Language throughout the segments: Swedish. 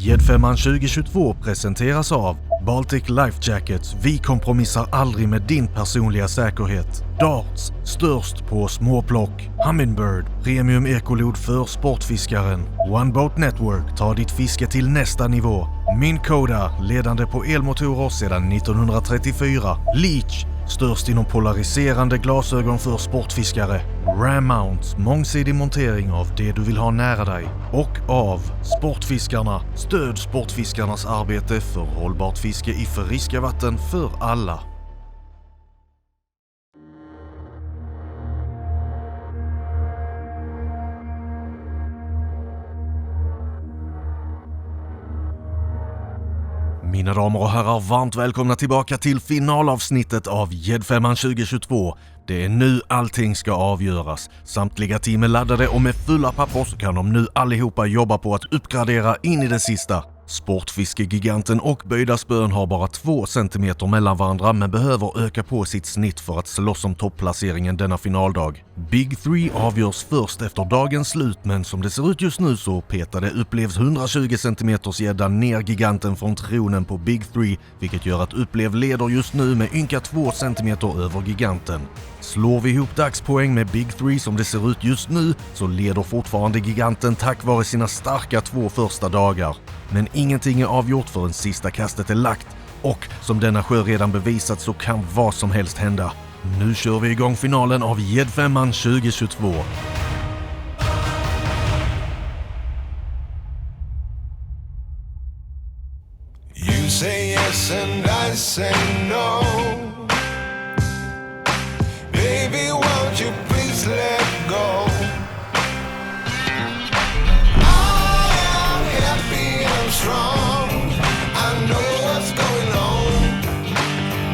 Gäddfemman 2022 presenteras av Baltic Life Jackets. Vi kompromissar aldrig med din personliga säkerhet. Darts, störst på småplock. Humminbird, premium ekolod för sportfiskaren. One Boat Network tar ditt fiske till nästa nivå. Minn Koda, ledande på elmotorer sedan 1934. Leech, störst inom polariserande glasögon för sportfiskare. Ram Mount, mångsidig montering av det du vill ha nära dig. Och av Sportfiskarna, stöd sportfiskarnas arbete för hållbart fiske i friska vatten för alla. Mina damer och herrar, varmt välkomna tillbaka till finalavsnittet av Gäddfemman 2022. Det är nu allting ska avgöras. Samtliga team är laddade och med fulla papper så kan de nu allihopa jobba på att uppgradera in i det sista. Sportfiskegiganten och böjda spön har bara 2 centimeter mellan varandra men behöver öka på sitt snitt för att slåss om topplaceringen denna finaldag. Big 3 avgörs först efter dagens slut, men som det ser ut just nu så petade upplevs 120 cm gädda ner giganten från tronen på Big 3, vilket gör att upplev leder just nu med ynka 2 cm över giganten. Slår vi ihop dagspoäng med Big 3 som det ser ut just nu så leder fortfarande giganten tack vare sina starka 2 första dagar. Men ingenting är avgjort förrän sista kastet är lagt och som denna sjö redan bevisat så kan vad som helst hända. Nu kör vi igång finalen av Gäddfemman 2022. You say yes and I say no. Baby, won't you please let go? I am happy and strong. I know what's going on.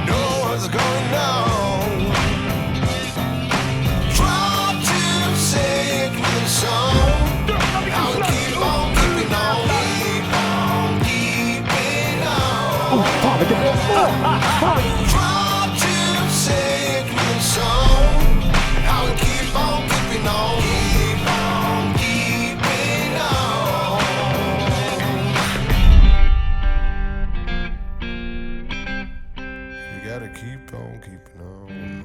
Know what's going on. Try to say it with a song. I'll keep on keeping on. Keep on keeping on. Try to say it with a song. I'll keep on keeping on. Keep on keeping on. You gotta keep on keeping on.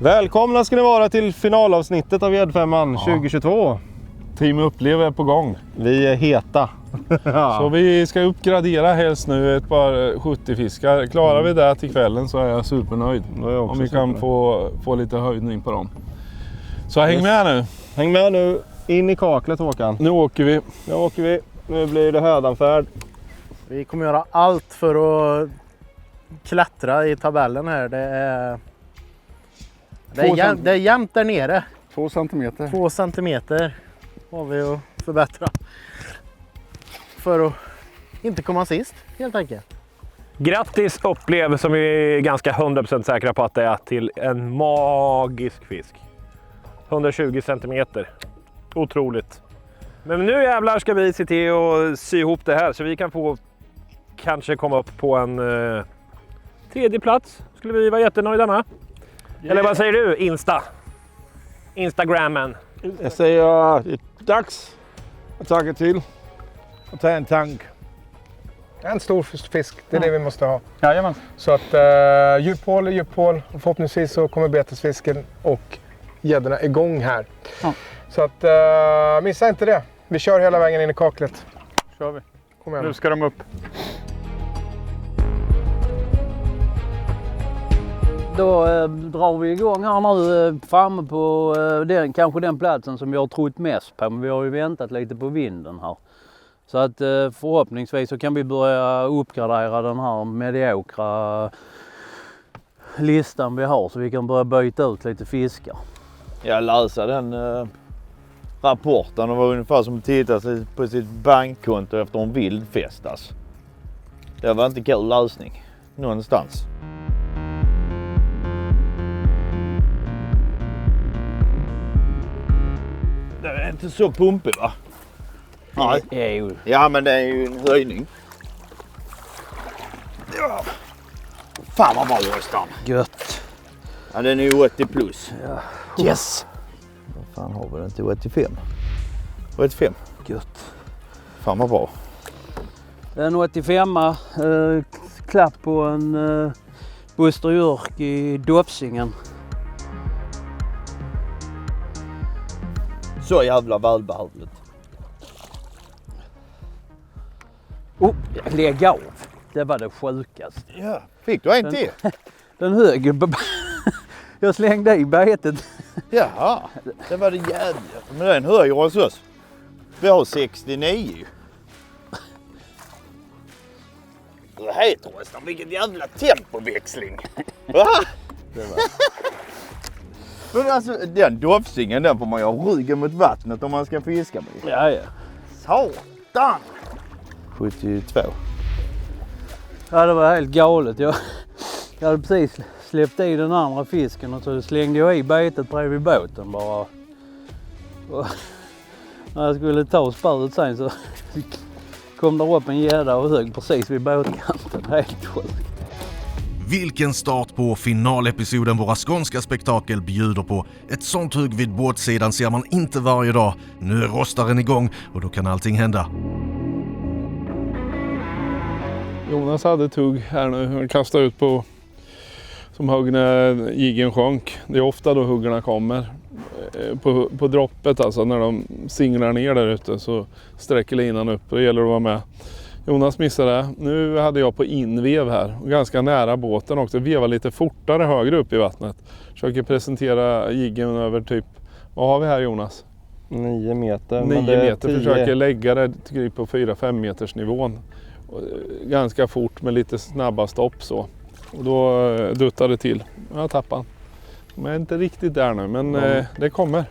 Välkomna ska ni vara till finalavsnittet av Gäddfemman 2022. Team Upplev är på gång. Vi är heta. Så vi ska uppgradera helst nu ett par 70 fiskar. Klarar vi det till kvällen så är jag supernöjd. Om vi kan få lite höjning på dem. Så häng med nu. Häng med nu in i kaklet, Håkan. Nu åker vi. Nu blir det hödanfärd. Vi kommer göra allt för att klättra i tabellen här. Det är jämnt där nere. 2 centimeter. 2 centimeter har vi att förbättra. För att inte komma sist, helt enkelt. Grattis Upplev, som vi är ganska 100% säkra på att det är, till en magisk fisk. 120 centimeter. Otroligt. Men nu jävlar ska vi se till att sy ihop det här så vi kan få kanske komma upp på en 3:e plats. Skulle vi vara jättenöjda med. Eller vad säger du, Instagrammen? Jag säger det är dags att tagga till och ta en tank. En stor fisk, det är det vi måste ha. Jajamän. Så att djuphål och förhoppningsvis så kommer betesfisken och gäddorna igång här. Ja. Så att missa inte det. Vi kör hela vägen in i kaklet. Kör vi. Kom igen. Nu ska de upp. Då drar vi igång här nu framme på kanske den platsen som vi har trott mest på. Men vi har ju väntat lite på vinden här. Så att förhoppningsvis så kan vi börja uppgradera den här mediokra listan vi har. Så vi kan börja byta ut lite fiskar. Jag läste den rapporten och var ungefär som att titta på sitt bankkonto efter en vild fest. Alltså. Det var inte kul lösning någonstans. Det är inte så pumpig, va? Nej. Ja, men det är ju en höjning. Ja. Fan vad bra Rostan. Gött. Ja, den är ju 80 plus. Ja. Yes! Vad fan har vi den till 85? 85? Gött. Fan vad bra. En 85a. Klapp på en Buster Jörk i Dopsingen. Så jävla välbehövligt. Lägg av. Det var det sjukaste. Ja. Fick du en till? Den hög. Jag slängde i betet. Jaha, det var det jävla. Men den höjer hos oss. Vi har 69. Vad heter Rostan? Vilken jävla tempoväxling. Va? Men alltså den dofsingen den får man ju ha ryggen mot vattnet om man ska fiska med. Ja, ja. Satan! 72. Ja, det var helt galet. Jag hade precis släppt i den andra fisken och så slängde jag i betet bredvid båten bara. Och när jag skulle ta spöret sen så kom det upp en gädda och hög precis vid båtkanten. Helt sjukt. Vilken start på finalepisoden våra skånska spektakel bjuder på. Ett sånt hugg vid båtsidan ser man inte varje dag. Nu är rostaren igång och då kan allting hända. Jonas hade ett hugg här nu. Han kastade ut på som hugg när jiggen sjönk. Det är ofta då huggarna kommer. På droppet alltså, när de singlar ner där ute så sträcker linan upp. Det gäller att vara med. Jonas missade. Nu hade jag på invev här. Ganska nära båten också. Veva lite fortare högre upp i vattnet. Försöker presentera jiggen över typ, vad har vi här Jonas? 9 meter. 9 meter. Försöker lägga det typ på 4-5 meters nivån. Ganska fort med lite snabba stopp så. Och då duttade det till. Jag tappade. Men jag är inte riktigt där nu, men det kommer.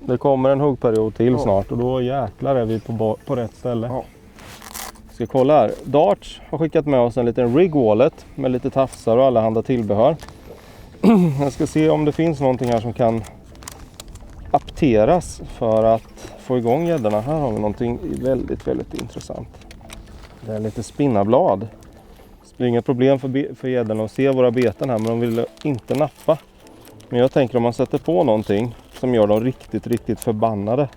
Det kommer en huggperiod till snart och då jäklar är vi på rätt ställe. Ja. Ska kolla här. Darts har skickat med oss en liten rig wallet med lite tafsar och allehanda tillbehör. Jag ska se om det finns någonting här som kan apteras för att få igång gäddorna. Här har vi någonting väldigt, väldigt intressant. Det är lite spinnablad. Det är inget problem för gäddorna att se våra beten här, men de vill inte nappa. Men jag tänker om man sätter på någonting som gör dem riktigt, riktigt förbannade.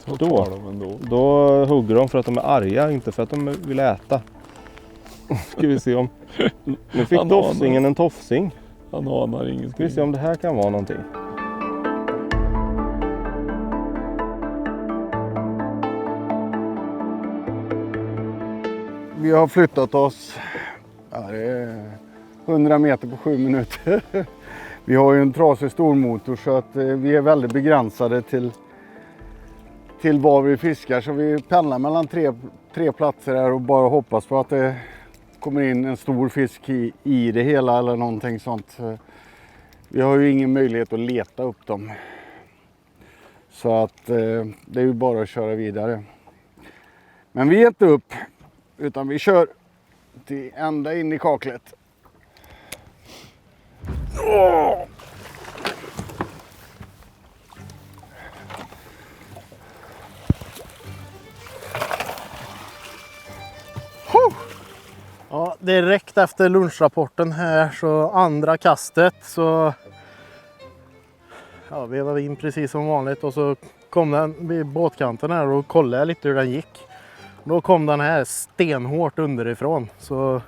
Då hugger de för att de är arga, inte för att de vill äta. Ska vi se om... Nu fick tofsingen en tofsing. Han anar ingenting. Ska vi se om det här kan vara någonting. Vi har flyttat oss 100 meter på 7 minuter. Vi har ju en trasig stormotor så att vi är väldigt begränsade till var vi fiskar. Så vi pendlar mellan tre platser här och bara hoppas på att det kommer in en stor fisk i det hela eller någonting sånt. Vi har ju ingen möjlighet att leta upp dem. Så att det är ju bara att köra vidare. Men vi är inte upp utan vi kör till ända in i kaklet. Ja, direkt efter lunchrapporten här så andra kastet så vi var in precis som vanligt och så kom den vid båtkanten här och kollade lite hur den gick. Då kom den här stenhårt underifrån så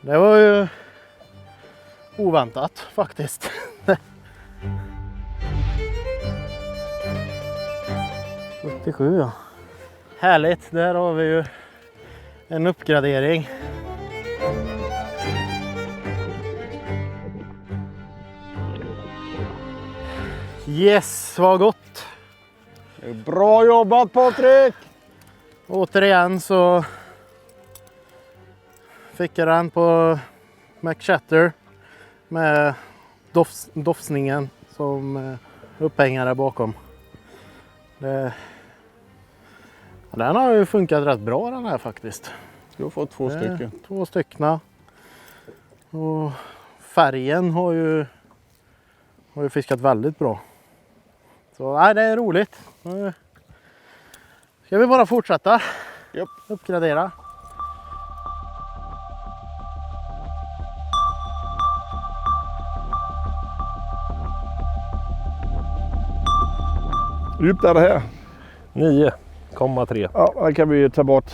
det var ju oväntat faktiskt. 77 ja. Härligt, där har vi ju en uppgradering. Yes, vad gott! Bra jobbat Patrik! Återigen så fick jag den på McChatter med dofsningen som upphängare bakom. Den har ju funkat rätt bra den här faktiskt. Du har fått 2 stycken. 2 stycken. Och färgen har ju fiskat väldigt bra. Så nej, det är roligt. Ska vi bara fortsätta? Japp. Uppgradera. djupt är det här? 9,3. Ja, här kan vi ta bort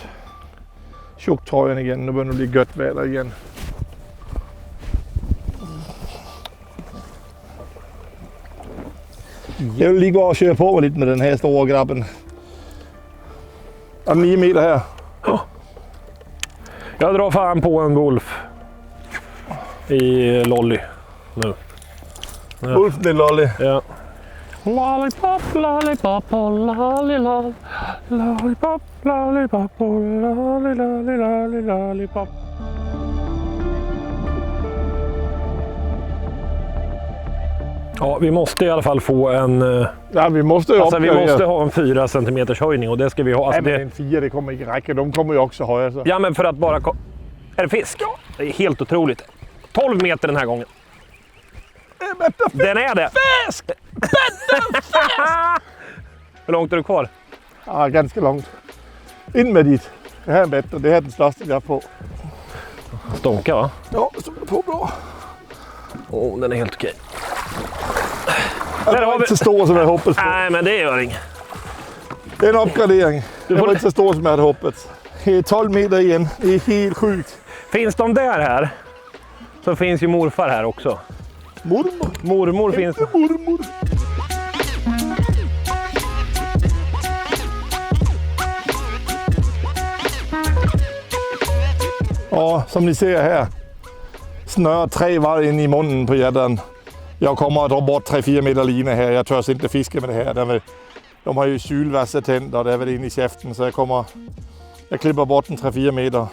tjocktröjan igen. Nu börjar det bli gött väder igen. Jag vill ligga och köra på lite med den här stora grabben. Ja, 9 meter här. Jag drar fan på en Wolf i Lolly nu. Ja. Wolf i Lolly. Ja. Lollipop, lollipop, lollipop, lollipop, lollipop, lollipop. Ja, vi måste i alla fall få en... Ja, vi måste alltså, vi måste ha en 4 centimeters höjning och det ska vi ha. Alltså, nej, men en 4 det kommer inte räcka. De kommer ju också ha. Alltså. Ja, men för att bara... Är det fisk? Ja. Det är helt otroligt. 12 meter den här gången. Den är det. Fisk! Hur långt är du kvar? Ja, ganska långt. In med dit. Det här är bättre. Det här är den största vi har på. Stånka, va? Ja, det står på bra. Den är helt okej. Den var inte så stor som jag hoppats på. Nej, men det gör inget. Det är en uppgradering. Det var inte så stor som jag hade hoppats. Det är 12 meter igen. Det är helt sjukt. Finns de där här så finns ju morfar här också. Mormor? Mormor finns det. Mormor. Ja, som ni ser här. Snör 3 varv in i munnen på gäddan. Jag kommer att dra bort 3-4 meter lina här. Jag törs inte fiska med det här. De har ju kylvassa tänder. Det är väl in i käften så jag klipper bort den 3-4 meter.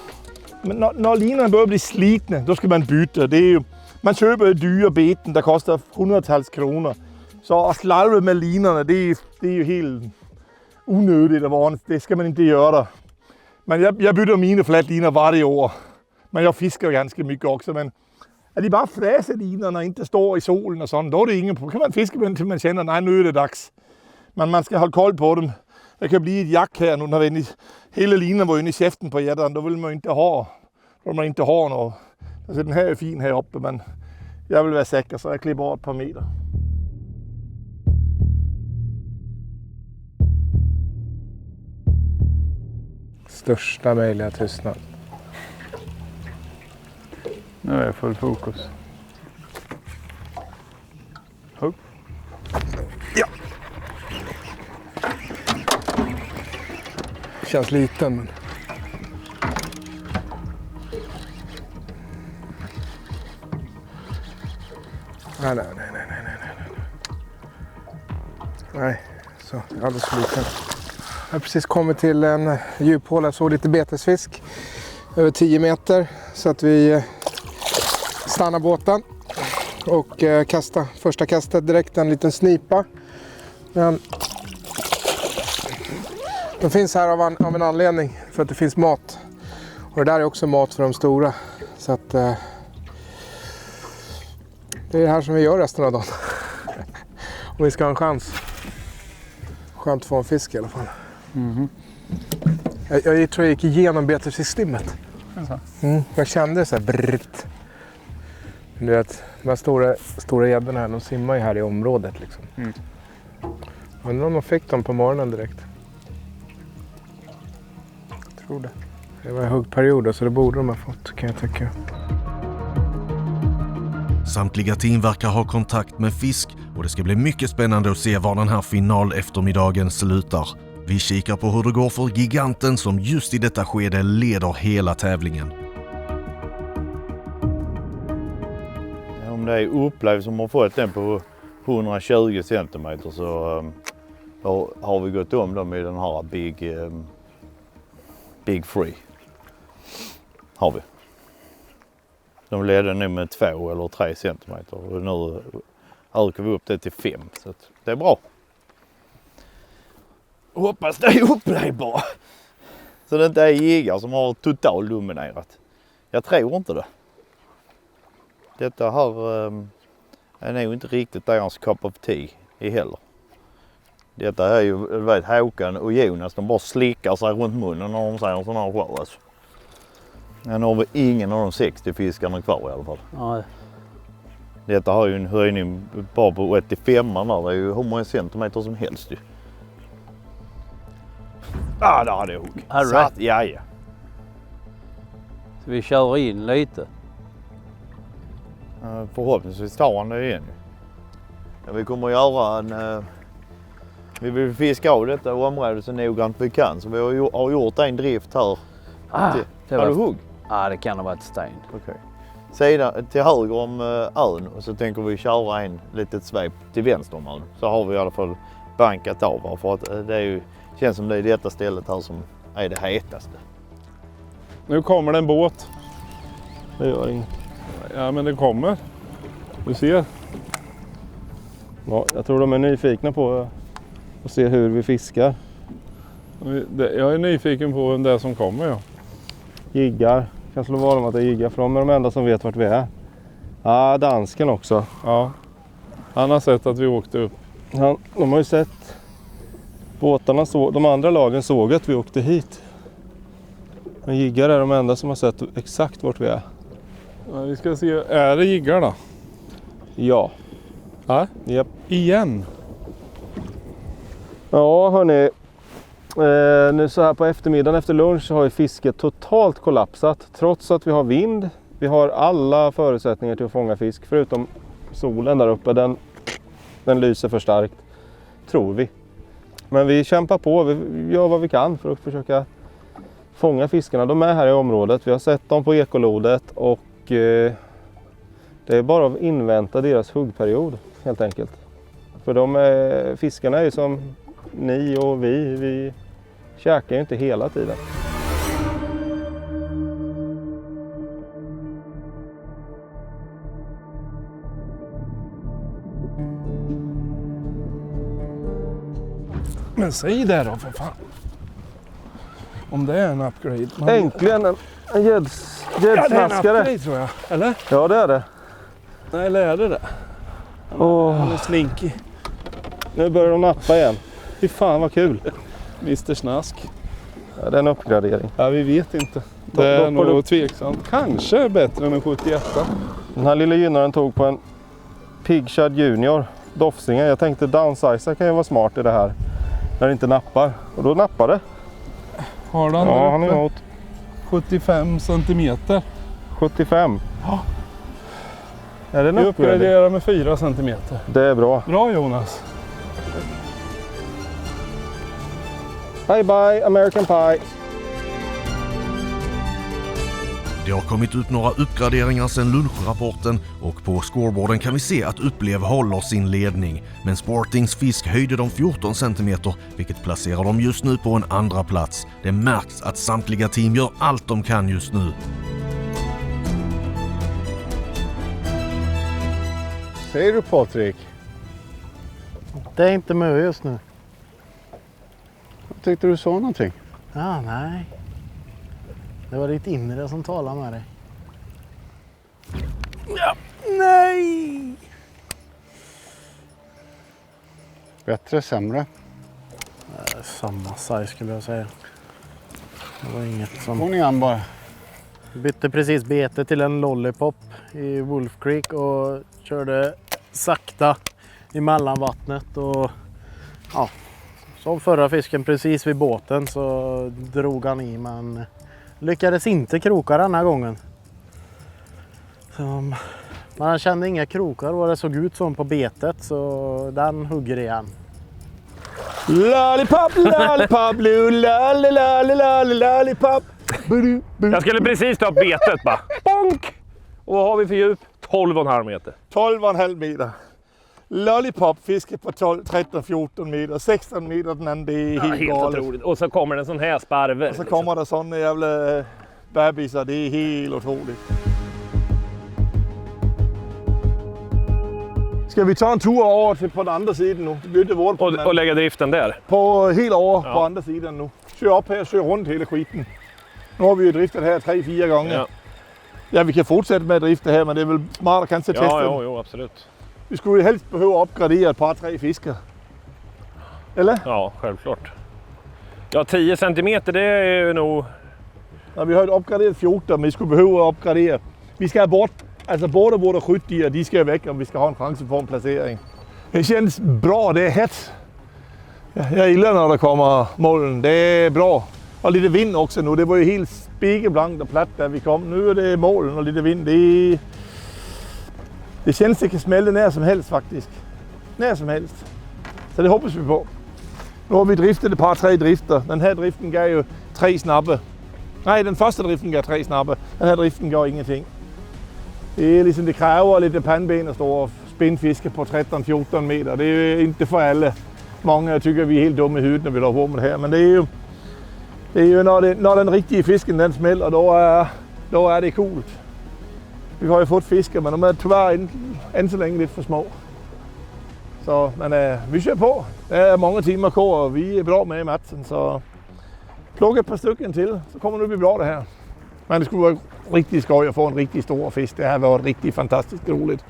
Men när linan börjar bli slitna, då ska man byta. Det är ju, man köper dyra beten, der kostar hundratals kronor. Så att slarva med linorna, det är ju helt onödigt och vanligt. Det ska man inte göra. Men jag byter mina flätlinor varje år. Men jag fiskar ganska mycket också. Men är de bara fräser linorna och inte står i solen och sånt, då är det ingen problem. Kan man fiska med dem till man känner, nej nu är det dags. Men man ska hålla koll på dem. Det kan bli ett jack här nu när hela linan var inne i käften på gäddan. Då vill man inte ha något. Alltså den här är fin här uppe, men jag vill vara säker så jag klipper av ett par meter. Största möjliga tystnad. Nu är jag full fokus. Hugg. Ja. Känns liten men... Nej. Nej, så alldeles för liten. Jag har precis kommit till en djuphål. Jag såg lite betesfisk över 10 meter så att vi stannar båten och första kastet direkt en liten snipa. Men de finns här av en anledning, för att det finns mat. Och det där är också mat för de stora. Så att det är det här som vi gör resten av dagen. Om vi ska ha en chans. Skönt att få en fisk i alla fall. Mm. Jag tror jag gick igenom betessystemmet. Jag kände så här brrrt. Du vet, de här stora gäddorna här, de simmar ju här i området liksom. Undrar om de fick dem på morgonen direkt. Jag tror det. Det var huggperioder så det borde de ha fått, kan jag tycka. Samtliga team verkar ha kontakt med fisk och det ska bli mycket spännande att se var den här final eftermiddagen slutar. Vi kikar på hur det går för giganten som just i detta skede leder hela tävlingen. Om det är upplevelse som har fått den på 120 centimeter så har vi gått om dem i den här Big Free. Har vi. De ledde nu med 2 eller 3 centimeter och nu ökar vi upp det till 5. Så det är bra. Hoppas det är upplevbart. Så det inte är jägare som har totalt dominerat. Jag tror inte det. Detta här är nog inte riktigt deras cup of tea i heller. Detta är ju, du vet, Håkan och Jonas, de bara slickar sig runt munnen när de säger en sån här show alltså. Men har vi ingen av de 60 fiskarna kvar i alla fall. Nej. Detta har ju en höjning bara på 85 där, det är ju hur många centimeter som helst ju. Ja, det hade jag hugg. Hade du Satt, det? ja. Så vi kör in lite. Förhoppningsvis tar han det igen. Ja, vi kommer att göra en... vi vill fiska av detta området så noggrant vi kan. Så vi har gjort en drift här. Har du hugg? Ja, det kan ha varit sten. Okej. Sedan till höger om ön och så tänker vi köra en litet svep till vänster om ön. Så har vi i alla fall bankat av. För att det är ju, känns som det är detta stället här som är det hetaste. Nu kommer det en båt. Det gör inget. Ja, men det kommer. Du ser. Ja, jag tror de är nyfikna på att se hur vi fiskar. Jag är nyfiken på vem det är som kommer. Ja. Jiggar. Kan slå vad om att det är jiggar för de är de enda som vet vart vi är. Ja, dansken också. Ja. Han har sett att vi åkte upp. De har ju sett båtarna, de andra lagen såg att vi åkte hit. Men jiggar är de enda som har sett exakt vart vi är. Ja, vi ska se, är det jiggar då? Ja. Ja? Japp. Igen? Ja hörni, nu så här på eftermiddagen efter lunch så har ju fisket totalt kollapsat. Trots att vi har vind, vi har alla förutsättningar till att fånga fisk förutom solen där uppe. Den lyser för starkt, tror vi. Men vi kämpar på, vi gör vad vi kan för att försöka fånga fiskarna. De är här i området, vi har sett dem på ekolodet och det är bara att invänta deras huggperiod helt enkelt. För fiskarna är ju som ni och vi käkar ju inte hela tiden. Men säg det då för fan. Om det är en upgrade. Äntligen en gäddsnaskare. Ja, det är en upgrade tror jag. Eller? Ja det är det. Nej, eller är det det? Han är slinky. Nu börjar de nappa igen. Fy fan vad kul. Mr Snask. Ja, det är en uppgradering. Ja, vi vet inte. Det är nog tveksamt. Kanske bättre än en 71. Den här lilla gynnaren tog på en Pigshad Junior. Dofsingen. Jag tänkte downsize kan ju vara smart i det här. När det inte nappar. Och då nappar det. Har den ja, han är emot. 75 centimeter. 75? Ja. Är det en vi uppgraderar med 4 centimeter. Det är bra. Bra Jonas. Bye bye American Pie. Det har kommit ut några uppgraderingar sedan lunchrapporten och på scoreboarden kan vi se att Upplev håller sin ledning. Men Sportings fisk höjde de 14 cm vilket placerar dem just nu på en andra plats. Det märks att samtliga team gör allt de kan just nu. Säger du Patrik? Det är inte med just nu. Jag tyckte du sa någonting. Ja, nej. Det var ditt inre som talade med dig. Ja, nej! Bättre, sämre? Samma size skulle jag säga. Det var inget som... Kom igen bara. Bytte precis bete till en lollipop i Wolf Creek och körde sakta i mellanvattnet och ja, som förra fisken precis vid båten så drog han i men lyckades inte kroka den här gången. Så, men han kände inga krokar och det såg ut som på betet så den hugger igen. Lollipop, lollipop, lollipop. Jag skulle precis ta upp betet bara. Bonk! Och vad har vi för djup? 12,5 meter. 12,5 meter. Lollipop fiskar på 13-14 meter. 16 meter den andra, det är helt galet. Otroligt. Och så kommer det en sån här sparver. Och så kommer det sådana jävla bebisar. Det är helt otroligt. Ska vi ta en tur över till på den andra sidan nu? Byta vår och lägga driften där? På hela år på andra sidan nu. Kör upp här, kör runt hela skiten. Nu har vi ju driftat här 3-4 gånger. Ja, vi kan fortsätta med att drifta här men det är väl smart att kanske testa. Jo, absolut. Vi skulle ju helst behöva uppgradera ett par 3 fiskar. Eller? Ja, självklart. Ja, 10 centimeter det är ju nog... Ja, vi har uppgraderat 14 men vi skulle behöva uppgradera. Vi ska bort, alltså båda våra 70 de ska väck om vi ska ha en chans att få en placering. Det känns bra, det är hett. Jag gillar när det kommer moln. Det är bra. Och lite vind också nu. Det var ju helt spegelblankt och platt där vi kom. Nu är det moln och lite vind. Det känns det kan smälla när som helst faktiskt. När som helst. Så det hoppas vi på. Nu har vi driftet ett par 3 drifter. Den här driften gav ju 3 snabbe. Nej, den första driften gav 3 snabbe. Den här driften gav ingenting. Det är liksom, det kräver lite pannben att stå och spinnfiska på 13-14 meter. Det är ju inte för alla. Många tycker vi är helt dumma i huvudet när vi drar på med det här. Men det är ju när den riktiga fisken den smäller, då är det coolt. Vi har ju fått fiskar, men de är tyvärr än så länge lite för små. Så, men vi kör på. Det är många timmar kvar och vi är bra med i matchen. Så plocka ett par stycken till så kommer det bli bra det här. Men det skulle vara riktigt skoj att få en riktigt stor fisk. Det här var riktigt fantastiskt roligt.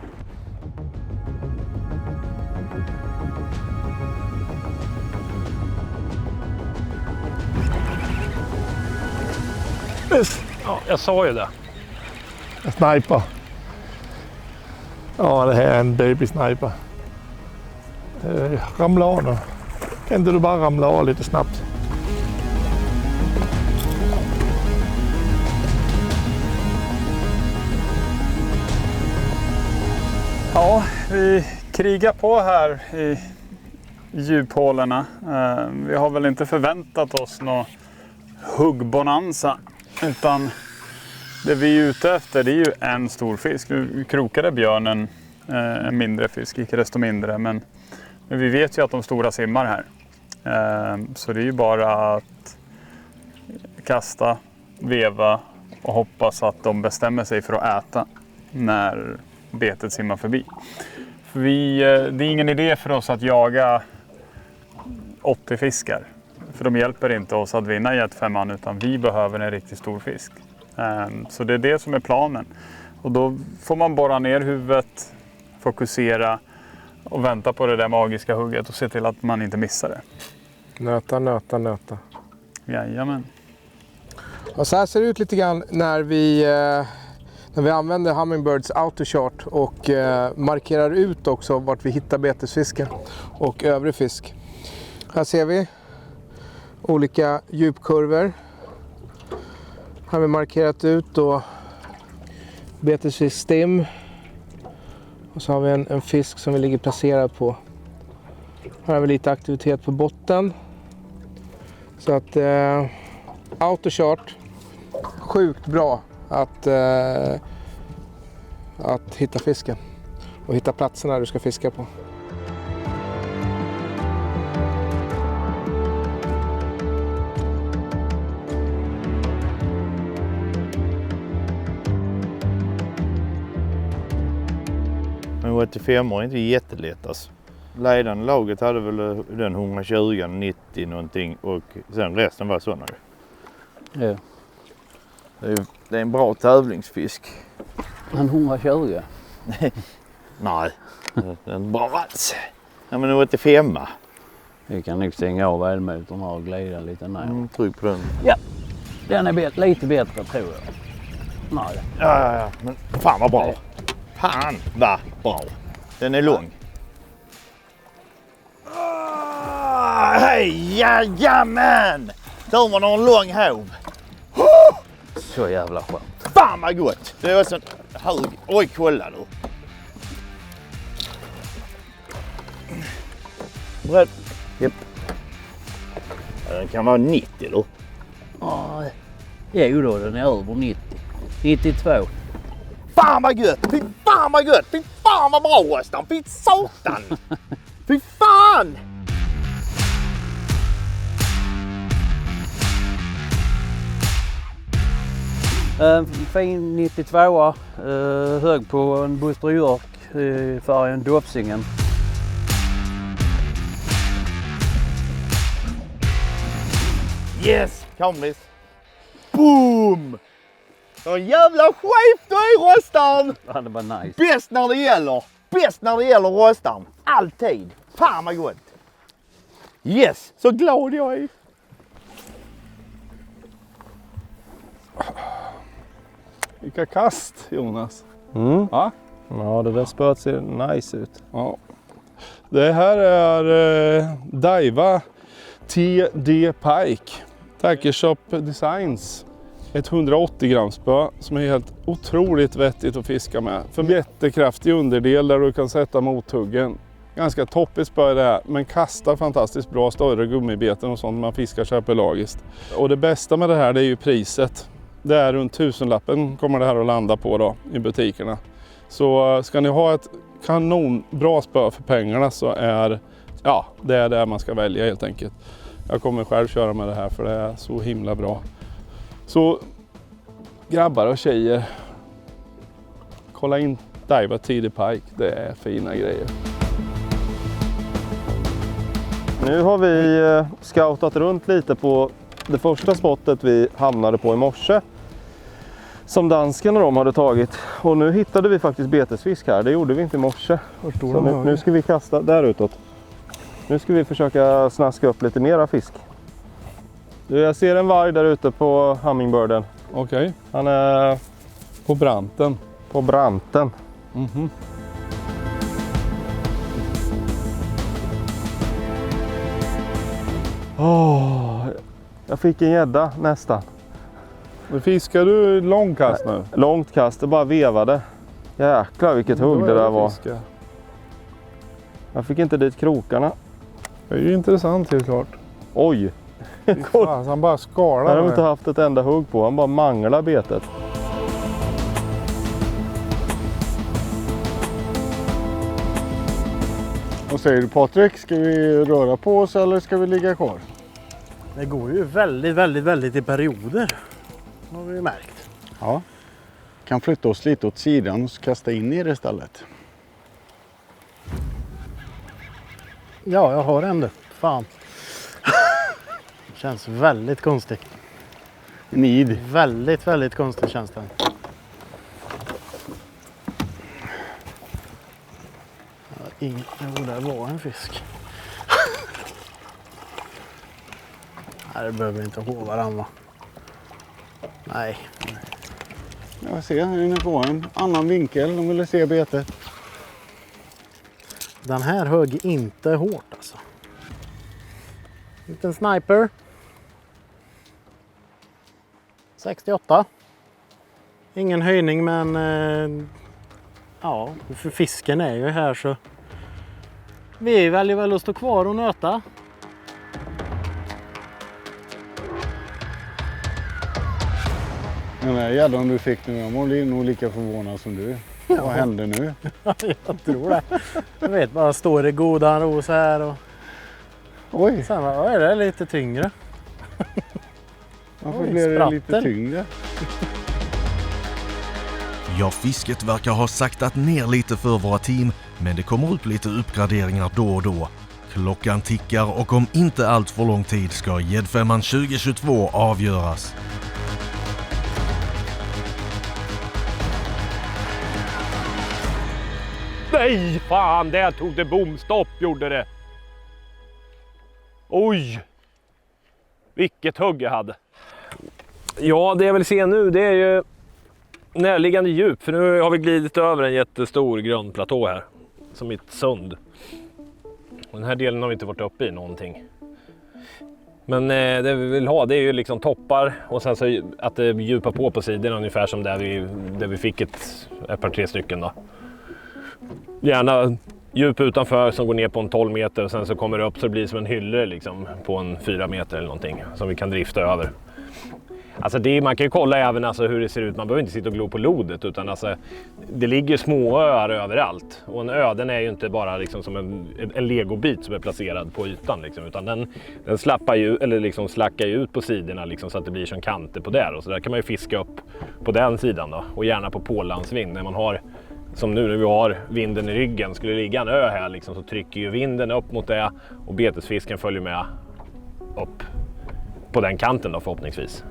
Ja, jag sa ju det. En sniper. Ja, det här är en baby sniper. Ramla av nu. Kan inte du bara ramla av lite snabbt? Ja, vi krigar på här i djuphålorna. Vi har väl inte förväntat oss någon huggbonanza, utan det vi är ute efter det är ju en stor fisk. Nu krokade björnen en mindre fisk, icke desto mindre, men vi vet ju att de stora simmar här. Så det är ju bara att kasta, veva och hoppas att de bestämmer sig för att äta när betet simmar förbi. För det är ingen idé för oss att jaga 80 fiskar. För de hjälper inte oss att vinna i 1-5, utan vi behöver en riktigt stor fisk. Så det är det som är planen. Och då får man borra ner huvudet, fokusera och vänta på det där magiska hugget och se till att man inte missar det. Nöta. Jajamän. Och så här ser det ut lite grann när vi använder Humminbirds Autochart och markerar ut också vart vi hittar betesfisken och övrig fisk. Här ser vi olika djupkurvor. Här har vi markerat ut då betesfiskstim. Och så har vi en fisk som vi ligger placerad på. Här har vi lite aktivitet på botten. Så att Autochart, sjukt bra att hitta fisken och hitta platserna du ska fiska på. Men 85 är inte jättelätt alltså. Ledande laget hade väl den 120, 90 någonting och sen resten var sådana. Ja. Det är en bra tävlingsfisk. En 120? Nej, den bra alls. Ja, men 85. Vi kan nog stänga av elmotorn och glida lite ner. Tryck på den. Ja, den är lite bättre tror jag. Nej. Ja, men fan vad bra. Fan vad bra. Den är lång. Hej, jajamän! Då var någon lång hov. Så jävla skönt. Fan vad gott! Det var så hög. Oj, kolla du. Beredd? Japp. Den kan vara 90 då. Ja, jo då, den är över 90. 92. Fan vad gött! Fy fan vad gött! Fy fan vad bra Röstan! Fy satan! Fy fan! Fin 92, hög på en Buster York i färgen Dopsingen. Yes! Kamlis! Boom! Så jävla skit du är Röstan! Ja, det var nice. Bäst när det gäller! Bäst när det gäller Röstan! Alltid! Fan vad gott! Yes! Så glad jag är! Vilka kast, Jonas. Ja, det där spöet ser nice ut. Ja. Det här är Daiwa TD Pike. Tackle Shop Designs. Ett 180 gram spö som är helt otroligt vettigt att fiska med. För jättekraftig underdel där du kan sätta mothuggen. Ganska toppigt spö det här, men kastar fantastiskt bra större gummibeten och sånt man fiskar så här pelagiskt. Och det bästa med det här, det är ju priset. Det är runt 1000-lappen kommer det här att landa på då i butikerna. Så ska ni ha ett kanonbra spö för pengarna så är det är det man ska välja helt enkelt. Jag kommer själv köra med det här för det är så himla bra. Så grabbar och tjejer, kolla in Daiwa TD Pike, det är fina grejer. Nu har vi scoutat runt lite på det första spottet vi hamnade på i morse. Som dansken och de hade tagit. Och nu hittade vi faktiskt betesfisk här, det gjorde vi inte i morse. Så nu ska vi kasta där utåt. Nu ska vi försöka snaska upp lite mera fisk. Jag ser en varg där ute på Hummingbirden. Okej. Han är på branten. På branten. Mhm. Jag fick en gädda nästan. Men fiskar du långkast nu? Långt kast, det bara vevade. Jäklar vilket hugg det där var. Jag fick inte dit krokarna. Det är ju intressant helt klart. Oj! Fan, han bara skalar. Han har inte haft ett enda hugg på, han bara manglar betet. Vad säger du Patrik? Ska vi röra på oss eller ska vi ligga kvar? Det går ju väldigt i perioder. Har vi märkt. Ja. Kan flytta oss lite åt sidan och kasta in i det istället. Ja, jag har ändå. Fan. Känns väldigt konstigt. Nid. Väldigt konstigt känns det. Jo, där var en fisk. Nej, det behöver inte hova den va? Nej. Jag ser, den är på en annan vinkel. De ville se betet. Den här högg inte hårt alltså. Liten sniper. 68. Ingen höjning men ja, för fisken är ju här så vi väljer väl att stå kvar och nöta. Den här gäddan du fick nu, jag var nog lika förvånad som du. Ja. Vad hände nu? Jag tror det. Jag vet bara, står det goda ros här och oj. Sen är det lite tyngre. Varför blev det lite tyngre? Ja, fisket verkar ha saktat ner lite för våra team, men det kommer upp lite uppgraderingar då och då. Klockan tickar och om inte allt för lång tid ska Gäddfemman 2022 avgöras. Nej, fan, där tog det bomstopp, gjorde det. Oj! Vilket hugg jag hade. Ja, det jag vill se nu det är ju närliggande djup. För nu har vi glidit över en jättestor grundplatå här. Som ett sund. Och den här delen har vi inte varit uppe i någonting. Men det vi vill ha det är ju liksom toppar och sen så att det djupar på sidorna ungefär som där vi fick ett par tre stycken då. Gärna djup utanför som går ner på en 12 meter och sen så kommer det upp så det blir som en hyllor liksom på en 4 meter eller någonting som vi kan drifta över. Alltså man kan ju kolla även alltså hur det ser ut, man behöver inte sitta och glo på lodet utan alltså, det ligger små öar överallt och en ö den är ju inte bara liksom som en legobit som är placerad på ytan liksom, utan den slappar ju, eller liksom slackar ju ut på sidorna liksom, så att det blir som kanter på där och så där kan man ju fiska upp på den sidan då och gärna på pålandsvind när man har som nu när vi har vinden i ryggen, skulle det ligga en ö här liksom, så trycker ju vinden upp mot det och betesfisken följer med upp på den kanten då förhoppningsvis.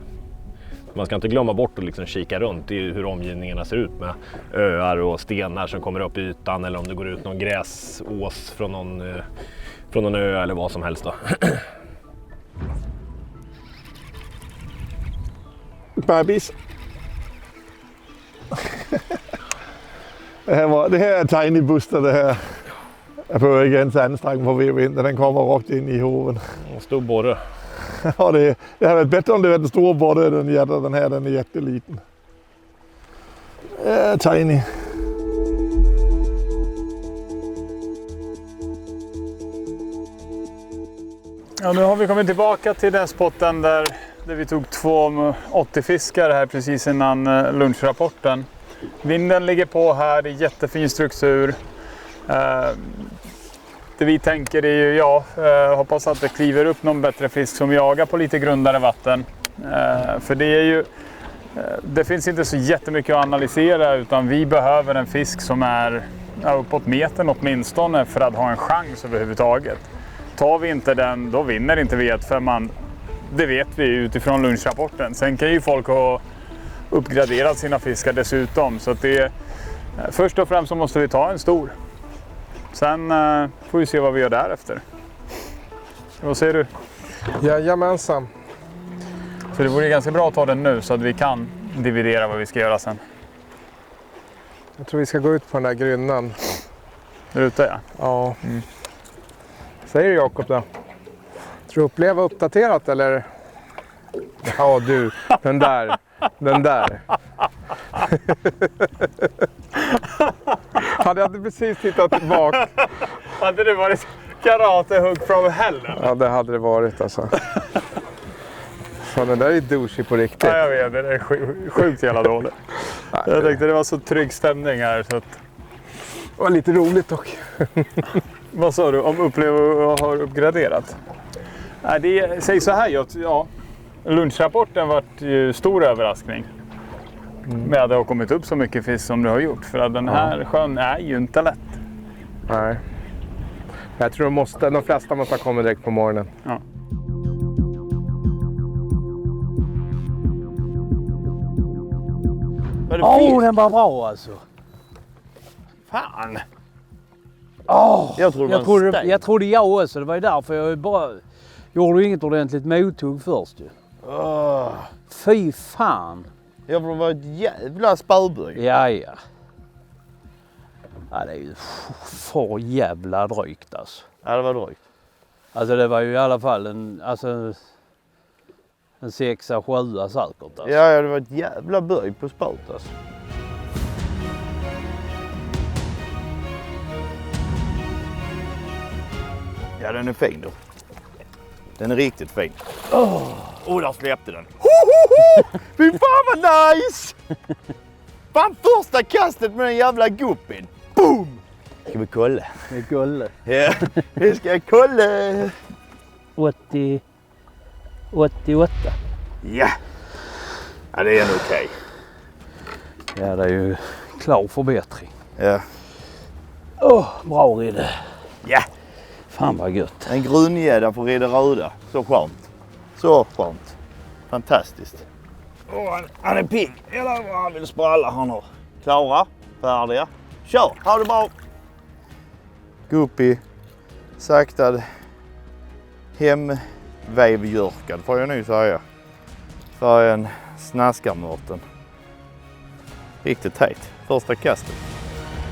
Man ska inte glömma bort att liksom kika runt i hur omgivningarna ser ut med öar och stenar som kommer upp i ytan eller om det går ut någon gräsås från någon ö eller vad som helst då. Bebis. Det här är Tiny Buster det här. Jag behöver inte ens anstränga på vevvinden, den kommer rakt in i hoven. En stor borre. Ja, det hade varit bättre om det var en stor borre än den här, den är jätteliten. Tiny. Ja, nu har vi kommit tillbaka till den spotten där vi tog 2 80-fiskare här precis innan lunchrapporten. Vinden ligger på här, det är jättefin struktur. Det vi tänker är ju, hoppas att det kliver upp någon bättre fisk som jagar på lite grundare vatten. För det är ju, det finns inte så jättemycket att analysera, utan vi behöver en fisk som är uppåt metern åtminstone för att ha en chans överhuvudtaget. Tar vi inte den, då vinner inte V1-5. Det vet vi utifrån lunchrapporten. Sen kan ju folk ha uppgraderat sina fiskar dessutom. Så att det, först och främst så måste vi ta en stor. Sen får vi se vad vi gör därefter. Vad säger du? Jajamensan. Så det vore ganska bra att ta den nu så att vi kan dividera vad vi ska göra sen. Jag tror vi ska gå ut på den där grynnan. Där ute, ja. Ja. Säger du, Jakob, då? Tror du uppleva uppdaterat eller? Ja du, den där. Hade jag precis tittat tillbaka. Hade det varit karatehugg from hell? Ja, det hade det varit alltså. Så den där är douchey på riktigt. Ja, jag vet. Det är sjukt jävla dåligt. Jag tänkte det var så trygg stämning här så att... Det var lite roligt dock. Vad sa du om har uppgraderat? Nej, det säger så här, lunchrapporten var ju stor överraskning. Med att det har kommit upp så mycket fisk som det har gjort. För att den här sjön är ju inte lätt. Nej. Jag tror de flesta måste ha kommit direkt på morgonen. Ja. Den var bra alltså. Fan! Jag trodde jag också, det var ju därför jag bara gjorde inget ordentligt mothugg först ju. Fy fan! Jag tror det var ett jävla spöböj. Ja. Ja, det är ju för jävla drygt alltså. Ja, det var drygt. Alltså det var ju i alla fall en 6-7 säkert alltså. Ja, det var ett jävla böj på spöt alltså. Ja, den är fin då. Den är riktigt fin. Där släppte den. Fy fan vad nice! Fan, första kastet med den jävla guppin. Boom! Ska vi kolla? Ja, vi ska kolla. 88. Ja. Ja, det är en okej. Ja, det är ju klar förbättring. Ja. Bra Ridde. Ja. Fan vad gött. En grungädda för Ridde Röda. Så skönt. Så skönt. Fantastiskt. Han är pigg. Eller vad han vill spralla han har. Klara. Färdiga. Kör. Ha det bra. Guppy. Saktad. Hemvävjörkad får jag nu säga. Färgen snaskarmörten. Riktigt tajt. Första kastet.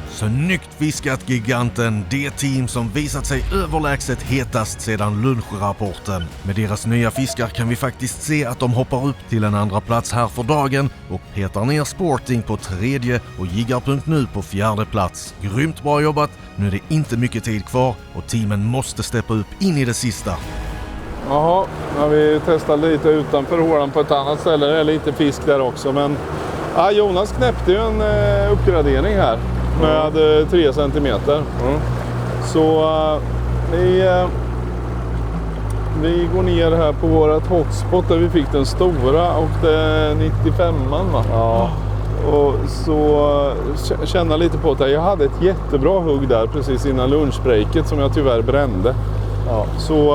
Snyggt fiskat giganten, det team som visat sig överlägset hetast sedan lunchrapporten. Med deras nya fiskar kan vi faktiskt se att de hoppar upp till en andra plats här för dagen och petar ner Sporting på 3:e och Jiggar.nu på 4:e plats. Grymt bra jobbat, nu är det inte mycket tid kvar och teamen måste steppa upp in i det sista. Jaha, när vi testar lite utanför hålan på ett annat ställe, det är lite fisk där också. Men Jonas knäppte ju en uppgradering här med 3 centimeter. Så vi går ner här på vårt hotspot där vi fick den stora och det är 95an va? Ja. Och så känna lite på det. Jag hade ett jättebra hugg där precis innan lunchbreaket som jag tyvärr brände. Ja. Så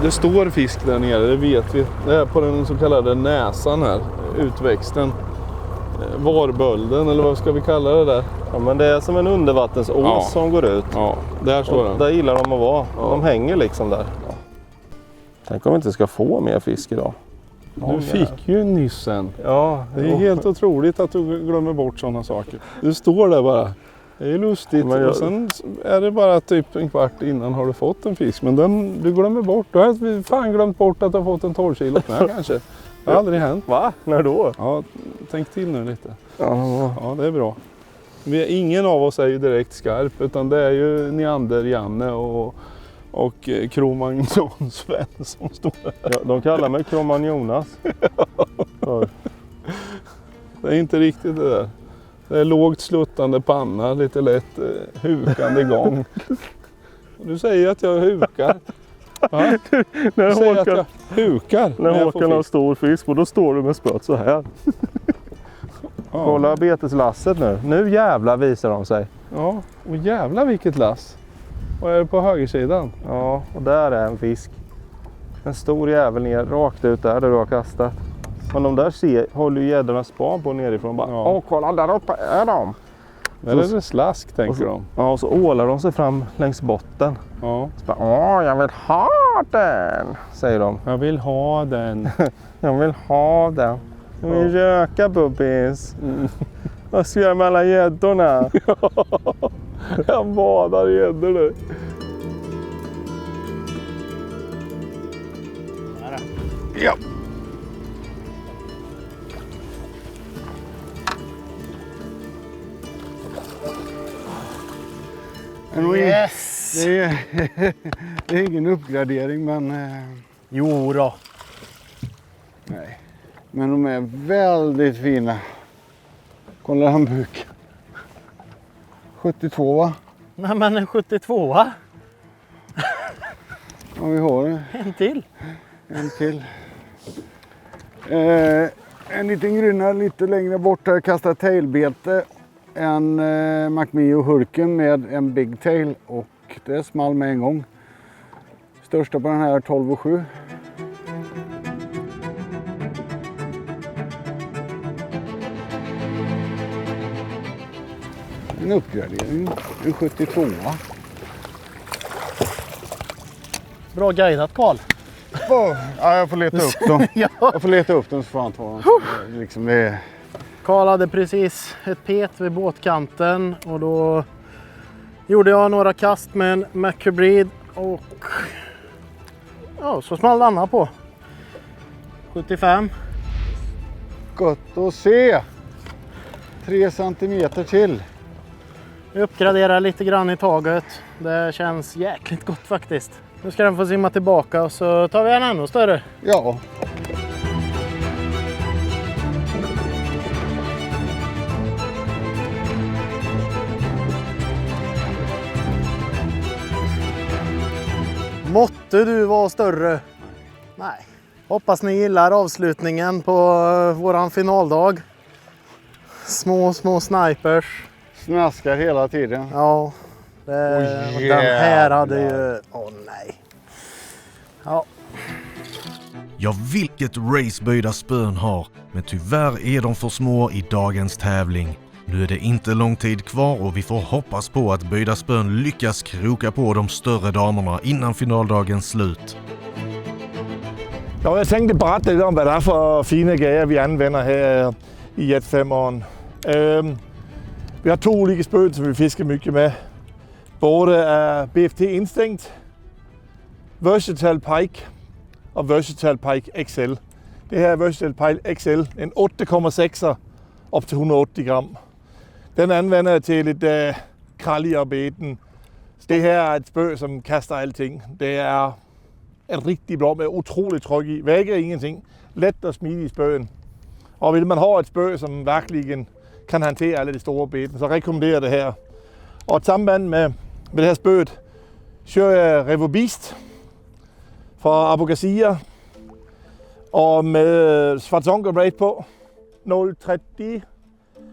det står fisk där nere, det vet vi. Det är på den så kallade näsan här, utväxten. Varbölden eller vad ska vi kalla det där? Ja, men det är som en undervattensås som går ut. Ja, där står den. Där gillar de att vara. Ja. De hänger liksom där. Ja. Tänk om vi inte ska få mer fisk idag. Du fick ju nyss en. Ja. Det är helt otroligt att du glömmer bort sådana saker. Du står där bara. Det är lustigt. Men Och sen är det bara typ en kvart innan har du fått en fisk. Men du glömmer bort. Du har fan glömt bort att du har fått en 12 kilo med kanske. Det har aldrig hänt. Va? När då? Ja, tänk till nu lite. Ja, det är bra. Ingen av oss är ju direkt skarp, utan det är ju Neander-Janne och Kromagnon-Sven som står där. Ja, de kallar mig Kromagnon-Jonas. Det är inte riktigt det där. Det är lågt sluttande panna, lite lätt hukande gång. Du säger att jag hukar. Va? Du säger att jag hukar. När Håkan har stor fisk och då står du med spöt så här. Ja. Kolla beteslasset nu. Nu jävla visar de sig. Ja, och jävla vilket lass. Vad är det på högersidan? Ja, och där är en fisk. En stor jävel ner rakt ut där du har kastat. Men de där håller ju gäddorna span på nerifrån. Bara, ja. Kolla där uppe är de. Eller är det slask tänker de. Ja, och så ålar de sig fram längs botten. Ja. Så bara, jag vill ha den, säger de. Jag vill ha den. Jag vill ha den. Jag vill röka bubbis. Vad ska jag göra med alla gäddorna? Jag badar i gäddor nu. Ja. Yes! Det är ingen uppgradering, men... Jo då. Nej. Men de är väldigt fina. Kolla han buk. 72 va? Nej men en 72 va? Ja, vi har det. En till. En till. En liten grynna lite längre bort här kastar tailbete. En McMeo Hurken med en big tail och det small med en gång. Största på den här är 12,7. En uppgradering, en 72. Bra guidat Karl. Ja, jag får leta upp dem. Jag får leta upp dem så får han ta dem. Liksom det... Karl hade precis ett pet vid båtkanten och då gjorde jag några kast med en Macrobreed och ja, så small Anna på. 75. Gott att se! 3 centimeter till. Vi uppgraderar lite grann i taget. Det känns jäkligt gott faktiskt. Nu ska den få simma tillbaka och så tar vi en ännu större. Ja. Måtte du vara större. Nej. Hoppas ni gillar avslutningen på våran finaldag. Små snipers. Snaskar hela tiden. Ja. Den här hade ju... Åh nej. Ja. Ja, vilket race böjda spön har, men tyvärr är de för små i dagens tävling. Nu är det inte lång tid kvar och vi får hoppas på att böjda spön lyckas kroka på de större damerna innan finaldagens slut. Ja, jag tänkte berätta lite om vad det är för fina grejer vi använder här i Jet-5'eren. Vi har 2 olika spön som vi fiskar mycket med. Både är BFT Instinct, Versatile Pike och Versatile Pike XL. Det här är Versatile Pike XL, en 8,6 upp till 180 gram. Den använder jag till lite kralligare beten. Det här är ett spö som kastar allting. Det är en riktigt bra med otroligt tryck i. Väger ingenting. Lätt och smidig spön. Och vill man ha ett spö som verkligen kan hantera alla de stora beten så rekommenderar jag det här. Och i samband med det här spöet kör jag Revo Beast från Abogacia och med Svartzonker braid på 0,30.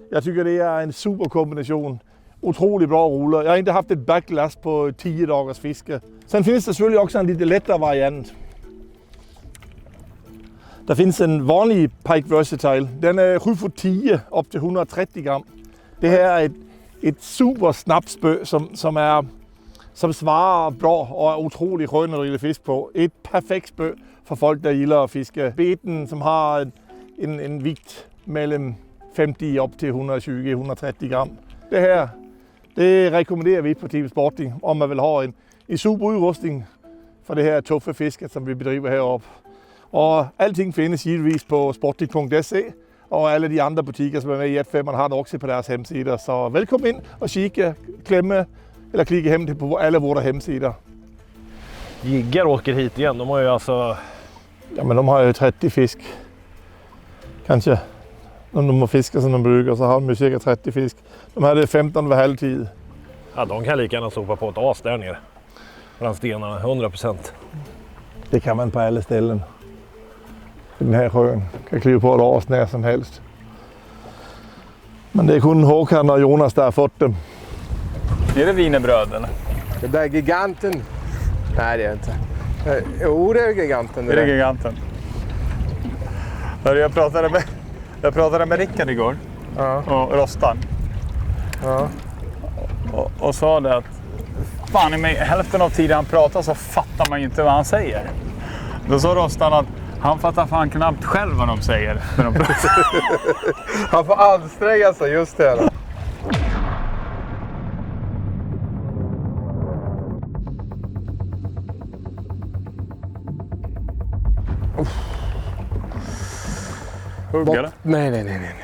Jag tycker det är en super kombination. Otroligt bra ruller. Jag har inte haft ett backlast på 10 dagars fiske. Sen finns det selvfølgelig också en lite lättare variant. Der finns en vanlig Pike Versatile. Den är 7,10 upp till 130 gram. Det här är ett super snabbspö som svarar bra och är otroligt skön att driva fisk på. Ett perfekt spö för folk der gillar att fiska beten som har en vikt mellan 50 upp till 120-130 gram. Det här Det rekommenderar vi på Team Sporting om man vill ha en super utrustning för det här tuffa fisket som vi bedriver här uppe. Och allting finns givetvis på sporting.se och alla de andra butiker som är med i Jet5 har det också på deras hemsida. Så välkommen in och kika, klämma eller klicka hem till på alla våra hemsidor. Jiggar åker hit igen, de har ju alltså... Ja, men de har ju 30 fisk. Kanske. Om de har fiskar som de brukar så har de ju cirka 30 fisk. De hade 15 vid halvtid. Ja, de kan lika gärna sopa på ett as där nere. Bland stenarna, 100%. Det kan man på alla ställen. I den här sjön. Kan kliva på ett as när som helst. Men det är kun Håkan och Jonas där har fått dem. Är det wienerbröd eller? Det där är giganten. Nej, det är inte. Jo, det är giganten. Är det giganten? Jag pratade med Rickard igår. Ja. Och Rostan. Ja. Och sa det att fan, i mig, hälften av tiden han pratar så fattar man ju inte vad han säger. Då sa Rostan att han fattar fan knappt själv vad de säger när de pratar. Han får anstränga sig, just det. Då. Hugga det? Nej.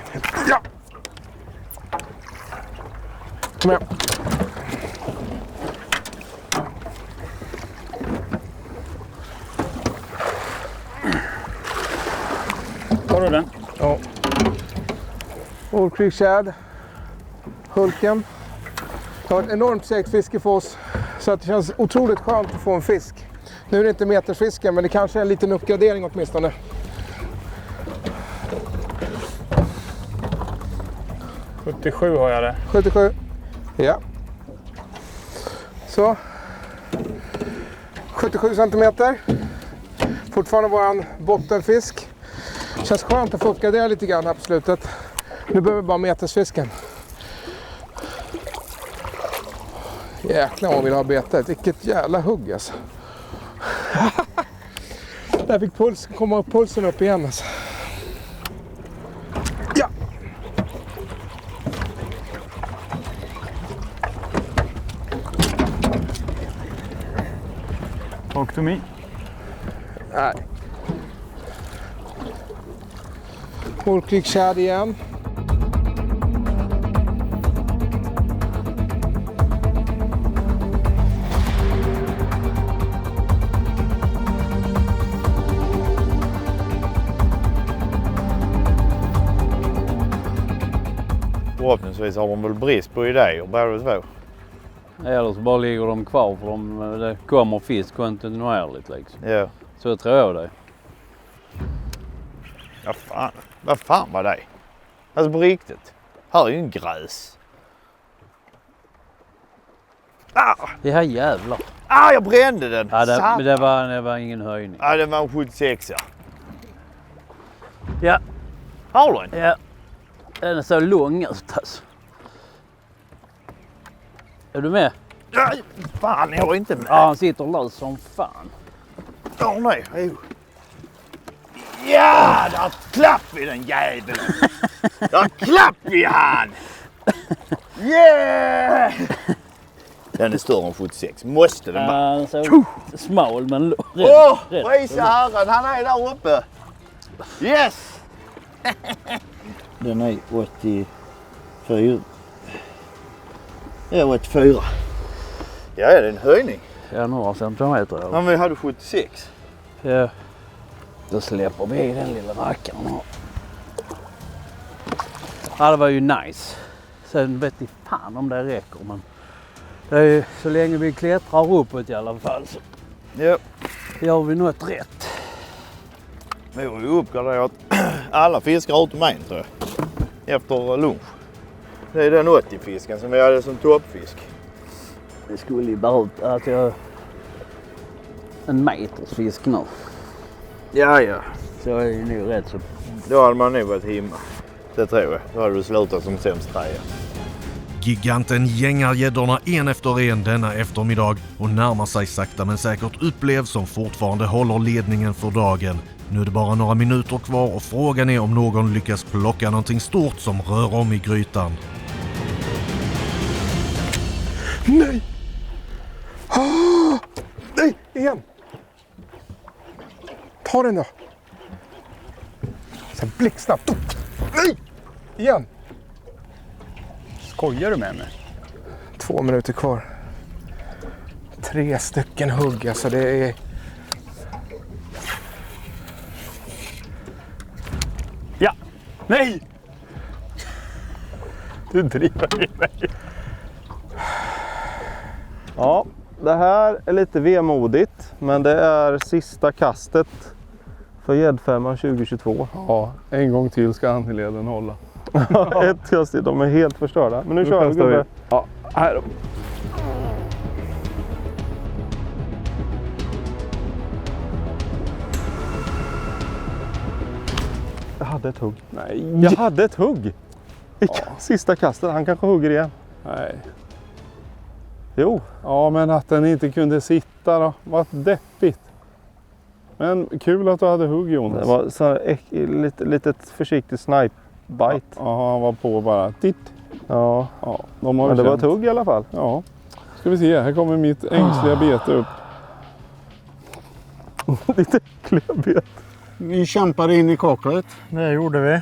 Ja! Kom igen. Har du den? Ja. Wolf-Creek-tjäd. Hulken. Det har varit enormt segt fiske för oss. Så att det känns otroligt skönt att få en fisk. Nu är det inte metersfisken, men det kanske är en liten uppgradering åtminstone. .77 har jag det. 77. Ja. Så. 77 centimeter. Fortfarande våran bottenfisk. Känns skönt att få uppgradera lite grann här på slutet. Nu behöver vi bara metersfisken. Jäklar vad vill ha betet. Vilket jävla hugg alltså. Där fick pulsen upp igen alltså. Ja! Talk to me. Nej. Wolf-Creek-tjäd igen. Förhoppningsvis har de väl brist på idéer båda två. Eller så bara ligger de kvar för det kommer fisk kontinuerligt liksom. Ja. Så tror jag det. Ja fan. Vad fan var det? Alltså på riktigt. Här är ju en gräs. Ja jävlar. Jag brände den. Ja, det var ingen höjning. Ja, det var en 76. Ja. Har du den? Ja. Den är så lång alltså. Är du med? Ja, fan, jag är inte med. Ja, han sitter lös som fan. Nej. Ja, där klapp i den jäveln. Där klapp i han. Yeah! Den är större än 76. Måste den vara. Ja, så smal men rätt. Prisa herren, han är där uppe. Yes! Den är 84. Ja, 84. Ja, det är en höjning. Ja, några centimeter. Ja. Men vi hade 76. Ja. Då släpper vi i den lilla rackaren. Ja, det var ju nice. Sen vet jag fan om det räcker, men det är så länge vi klättrar uppåt i alla fall så Ja. gör vi något rätt. Vi har ju uppgraderat alla fiskar utom en tror jag. Efter lunch. Det är den 80-fisken som vi hade som toppfisk. Det skulle ju bara att jag en meters fisk nu. Ja. Så är det nu rätt så. Då hade man nog varit himma. Det tror jag. Då hade du slutat som sämst trea. Giganten gängar gäddorna en efter en denna eftermiddag och närmar sig sakta men säkert Upplev som fortfarande håller ledningen för dagen. Nu är det bara några minuter kvar och frågan är om någon lyckas plocka någonting stort som rör om i grytan. Nej! Nej, igen! Ta den då! Sen blixtsnabbt. Nej! Igen! Skojar du med mig? 2 minuter kvar. 3 stycken hugg, alltså det är... Ja! Nej! Du driver med mig. Ja, det här är lite vemodigt, men det är sista kastet för gäddfemman 2022. Ja, en gång till ska handleden hålla. Ett kast till, de är helt förstörda. Men nu kör vi, gubbe. Ja, här då. Jag hade ett hugg. Nej. Jag hade ett hugg! Sista kastet, han kanske hugger igen. Nej. Jo. Ja, men att den inte kunde sitta då. Vad deppigt. Men kul att du hade hugg, Jonas. Det var så lite försiktig snipe-bite. Ja, han var på bara. Titt. Ja, Ja, de har men det känt. var ett hugg i alla fall. Ja. Ska vi se, här kommer mitt ängsliga bete upp. Lite äckliga bet. Ni kämpade in i kaklet. Det gjorde vi.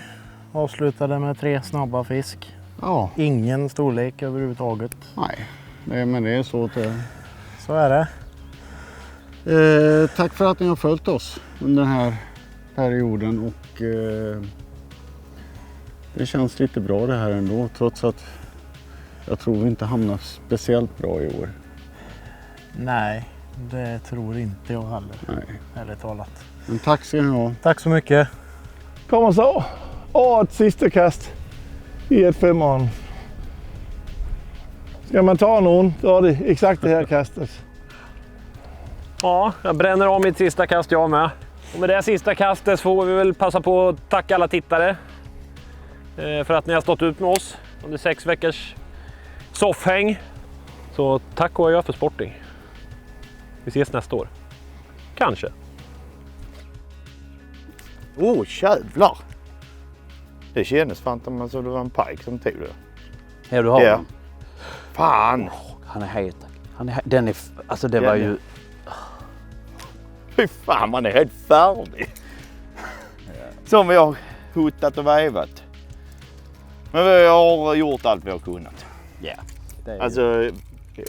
Avslutade med 3 snabba fisk. Ja, Ingen storlek överhuvudtaget. nej. Men det är så. Så är det. Tack för att ni har följt oss under den här perioden och det känns lite bra det här ändå, trots att jag tror vi inte hamnar speciellt bra i år. Nej, det tror inte jag heller. Nej. Ärligt talat. Men tack ska ni ha. Tack så mycket. Kommer så. Och ett sista kast i ett femman. Ska man ta någon, då är det exakt det här kastet. Ja, jag bränner av mitt sista kast jag med. Och med det sista kastet får vi väl passa på att tacka alla tittare för att ni har stått ut med oss under 6 veckors soffhäng. Så tack och adjö för Sporting. Vi ses nästa år. Kanske. Jävlar! Det kändes fan som det var en pike som tog det. Ja, du har Ja. den. Fan! Han är het. Den är... Alltså det var ju... Fy fan, man är helt färdig. Som vi har hotat och vävat. Men vi har gjort allt vi har kunnat. Ja. Alltså,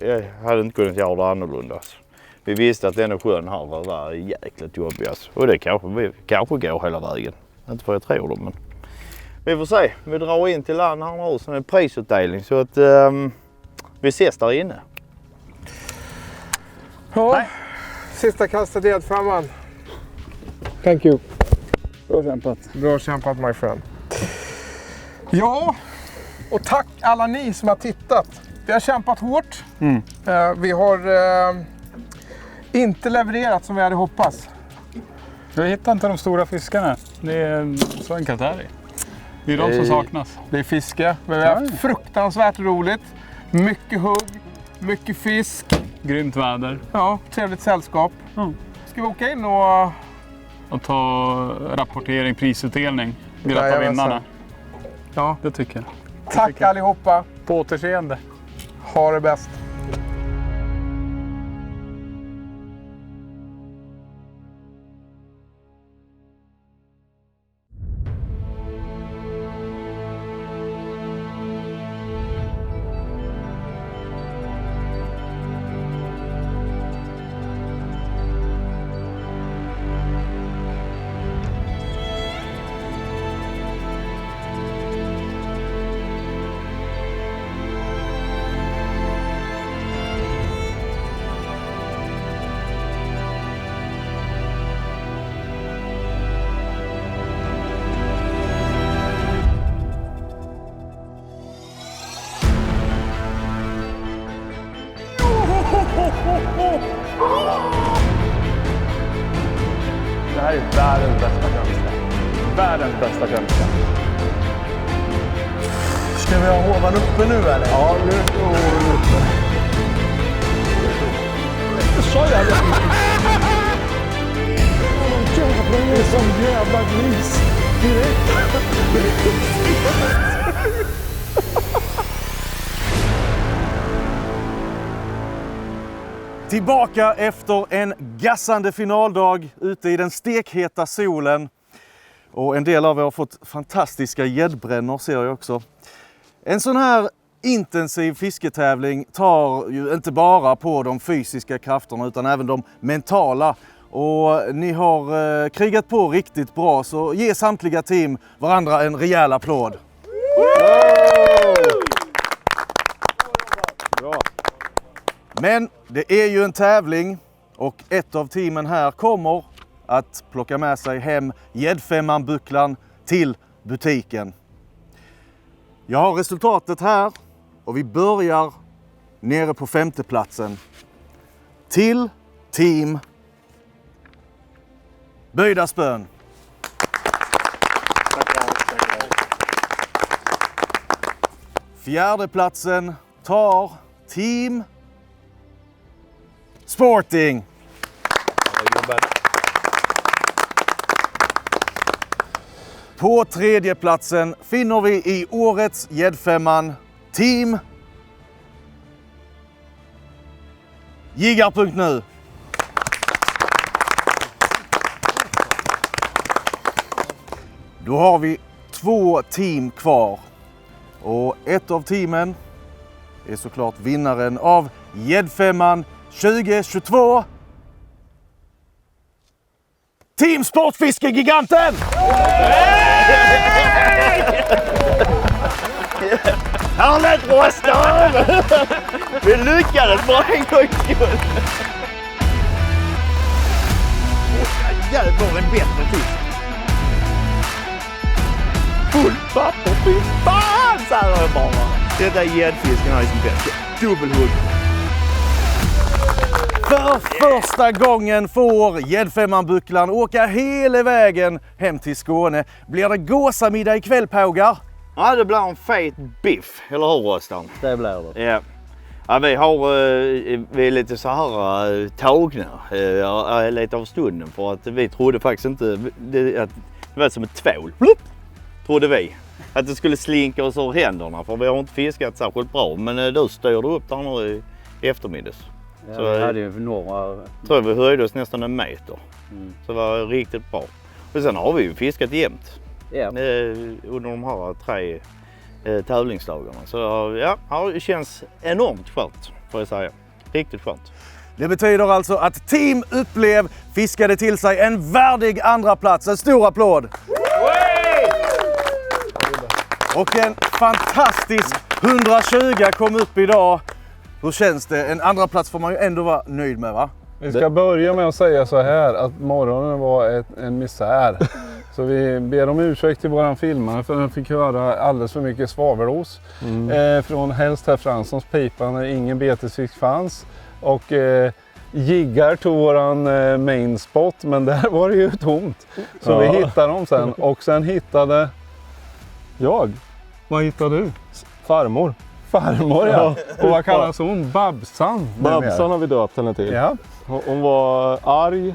jag hade inte kunnat göra det annorlunda. Vi visste att denna sjön här var jäkligt jobbig. Alltså. Och det kanske går hela vägen. Inte för jag tror det, men vi får se. Vi drar in till land här nu, sen är det prisutdelning. Så att vi ses där inne. Ja, sista kastet i gäddfemman. Thank you. Bra kämpat. Bra kämpat, my friend. Ja, och tack alla ni som har tittat. Vi har kämpat hårt. Vi har inte levererat som vi hade hoppats. Jag hittar inte de stora fiskarna. Det är så enkelt är det. Det är de som saknas. Det är fiske. Vi har haft fruktansvärt roligt. Mycket hugg, mycket fisk. Grymt väder. Ja, trevligt sällskap. Ska vi åka in och ta rapportering, prisutdelning. Gratta Jajamensan. vinnarna. Ja. Det tycker jag. Tack allihopa. På återseende. Ha det bäst. Det här är världens bästa gömska. Världens bästa gömska. Ska vi ha hovan uppe nu eller? Ja, nu är hovan uppe. Så jävla... Det är som jävla gris. Direkt. Tillbaka efter en gassande finaldag ute i den stekheta solen. Och en del av er har fått fantastiska gäddbrännor ser jag också. En sån här intensiv fisketävling tar ju inte bara på de fysiska krafterna utan även de mentala. Och ni har krigat på riktigt bra, så ge samtliga team varandra en rejäl applåd. Bra. Men det är ju en tävling och ett av teamen här kommer att plocka med sig hem gäddfemman-bucklan till butiken. Jag har resultatet här och vi börjar nere på 5:e platsen. Till team Böjda spön. Fjärde platsen tar team Sporting. På tredje platsen finner vi i årets gäddfemman team Jiggar.nu. Då har vi 2 team kvar och ett av teamen är såklart vinnaren av gäddfemman 2022. Team Sportfiskegiganten! Härligt Rostan! Vi lyckades för en gångs skull. Jävlar en bättre fisk. Full papper, fy fan, säger jag bara. Detta är gäddfisken här i sin bäst. Dubbelhugg. För första gången får gäddfemman-bucklan åka hela vägen hem till Skåne. Blir det gåsamiddag ikväll, pågar? Ja, det blir en fet biff, eller hur Rostan? Det blir det. Ja. Ja, vi är lite så här tagna lite av stunden för att vi trodde faktiskt inte att det var som ett tvål. Blup, trodde vi. Att det skulle slinka oss ur händerna för vi har inte fiskat särskilt bra. Men du styrde upp där nu i eftermiddags. Ja, så vi hade ju några... tror vi höjde oss nästan 1 meter. Så det var riktigt bra. Och sen har vi ju fiskat jämt. Ja. Under de här 3 tävlingsdagarna. Så ja, det känns enormt skönt får jag säga. Riktigt skönt. Det betyder alltså att Team Upplev fiskade till sig en värdig andra plats. En stor applåd! Och en fantastisk 120 kom upp idag. Hur känns det? En andra plats får man ju ändå vara nöjd med, va? Vi ska börja med att säga så här att morgonen var en misär. Så vi ber om ursäkt till våran filmare för den fick höra alldeles för mycket svavelos. Från helst herr Franssons pipa när ingen betesfisk fanns. Och Jiggar tog våran main spot, men där var det ju tomt. Så vi hittade dem sen. Och sen hittade jag. Vad hittade du? Farmor. Farmor, ja. Och vad kallas hon? Babsan. Babsan har vi döpt henne till. Ja. Hon var arg,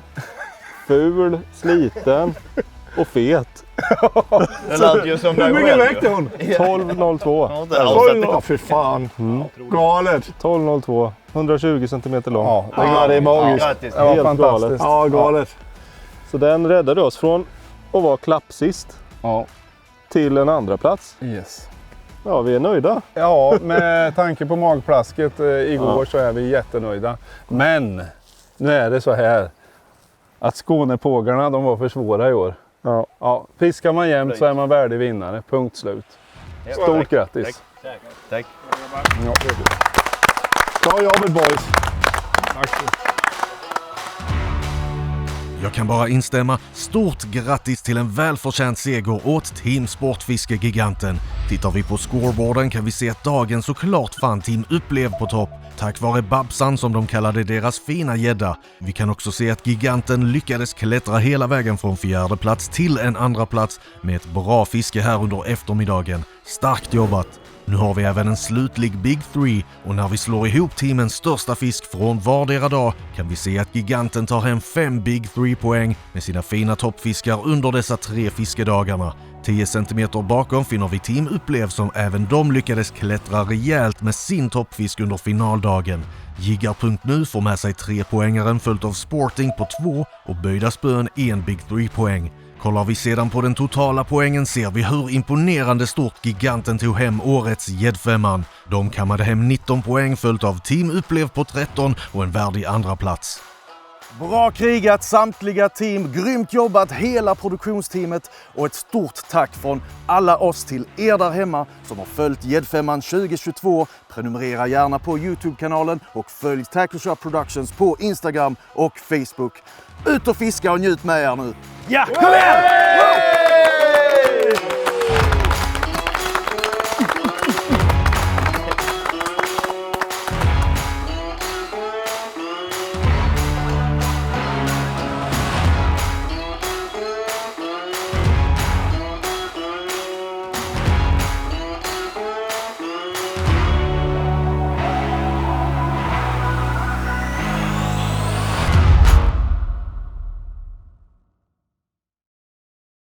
ful, sliten och fet. Det lät ju som hur mycket väckte hon? 12,02. Ja, för fan. Galet. 12,02. 120 cm lång. Ja, det är magiskt. Grattis. Det var Helt fantastiskt. galet. Ja, galet. Så den räddade oss från att vara klappsist till en andra plats. Yes. Ja, vi är nöjda. Ja, med tanke på magplasket igår så är vi jättenöjda. Men nu är det så här att Skånepågarna, de var för svåra i år. Ja, fiskar man jämt så är man värdig vinnare. Punkt slut. Stort grattis. Tack. Bra jobbet boys. Jag kan bara instämma. Stort grattis till en välförtjänt seger åt Team Sportfiskegiganten. Tittar vi på scoreboarden kan vi se att dagen såklart fann Team Upplev på topp. Tack vare Babsan som de kallade deras fina gädda. Vi kan också se att giganten lyckades klättra hela vägen från 4:e plats till en andra plats med ett bra fiske här under eftermiddagen. Starkt jobbat! Nu har vi även en slutlig Big Three och när vi slår ihop teamens största fisk från vardera dag kan vi se att giganten tar hem 5 Big Three-poäng med sina fina toppfiskar under dessa 3 fiskedagarna. 10 centimeter bakom finner vi Team Upplev som även de lyckades klättra rejält med sin toppfisk under finaldagen. Jiggar.nu får med sig 3-poängaren följt av Sporting på 2 och Böjda Spön 1 Big Three-poäng. Kollar vi sedan på den totala poängen ser vi hur imponerande stort giganten tog hem årets gäddfemman. De kammade hem 19 poäng följt av Team Upplev på 13 och en värdig andra plats. Bra krigat samtliga team, grymt jobbat hela produktionsteamet och ett stort tack från alla oss till er där hemma som har följt Gäddfemman 2022. Prenumerera gärna på YouTube-kanalen och följ Tackle Shop Productions på Instagram och Facebook. Ut och fiska och njut med er nu! Ja, kom igen!